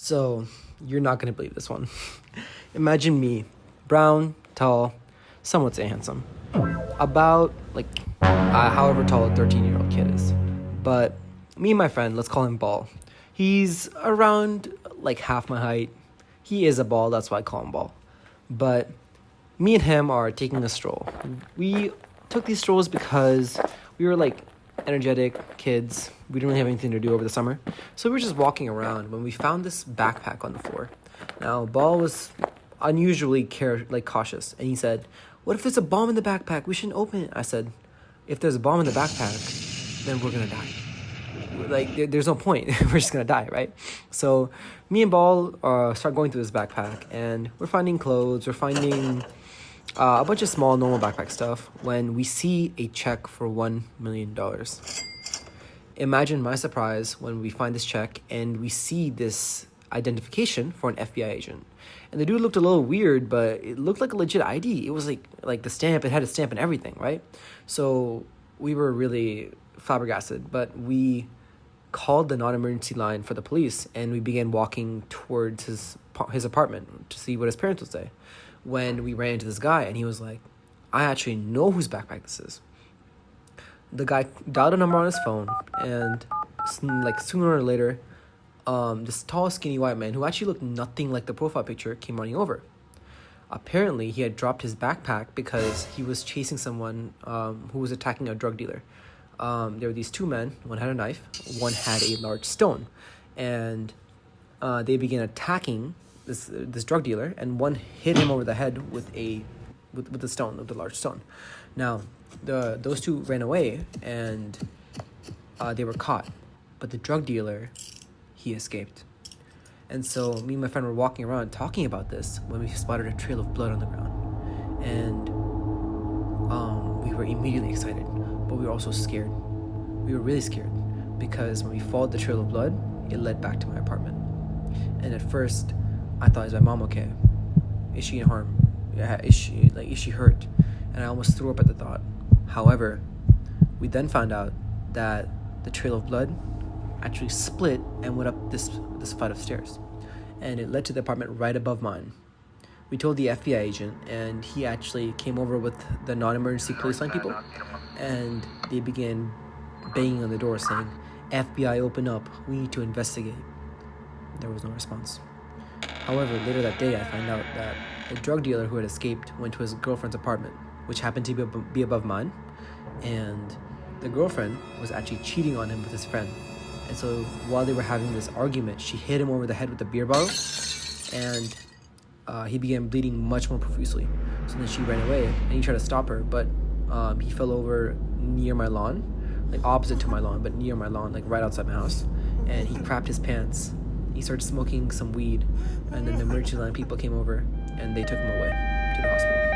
So, you're not going to believe this one. Imagine me, brown, tall, somewhat say handsome. About, however tall a 13-year-old kid is. But me and my friend, let's call him Ball. He's around, half my height. He is a ball, that's why I call him Ball. But me and him are taking a stroll. We took these strolls because we were, energetic kids. We didn't really have anything to do over the summer. So we were just walking around when we found this backpack on the floor. Now, Ball was unusually cautious. And he said, "What if there's a bomb in the backpack? We shouldn't open it." I said, "If there's a bomb in the backpack, then we're going to die. There's no point. We're just going to die, right?" So me and Ball start going through this backpack. And we're finding clothes. We're finding a bunch of small, normal backpack stuff when we see a check for $1 million. Imagine my surprise when we find this check and we see this identification for an FBI agent. And the dude looked a little weird, but it looked like a legit ID. It was like the stamp, it had a stamp and everything, right? So we were really flabbergasted, but we called the non-emergency line for the police and we began walking towards his apartment to see what his parents would say. When we ran into this guy and he was like, "I actually know whose backpack this is." The guy dialed a number on his phone and sooner or later, this tall, skinny white man who actually looked nothing like the profile picture came running over. Apparently, he had dropped his backpack because he was chasing someone who was attacking a drug dealer. There were these two men. One had a knife. One had a large stone. And they began attacking this drug dealer, and one hit him over the head with the large stone. Now, those two ran away, and they were caught. But the drug dealer, he escaped. And so me and my friend were walking around talking about this when we spotted a trail of blood on the ground. And we were immediately excited, but we were also scared. We were really scared because when we followed the trail of blood, it led back to my apartment. And at first, I thought, "Is my mom okay? Is she in harm? Is she hurt?" And I almost threw up at the thought. However, we then found out that the trail of blood actually split and went up this flight of stairs. And it led to the apartment right above mine. We told the FBI agent, and he actually came over with the non-emergency police line people, and they began banging on the door saying, "FBI, open up. We need to investigate." There was no response. However, later that day, I found out that the drug dealer who had escaped went to his girlfriend's apartment, which happened to be above mine, and the girlfriend was actually cheating on him with his friend. And so while they were having this argument, she hit him over the head with a beer bottle, and he began bleeding much more profusely. So then she ran away, and he tried to stop her, but he fell over near my lawn, opposite to my lawn, but near my lawn, right outside my house, and he crapped his pants. He started smoking some weed, and then the emergency line people came over, and they took him away to the hospital.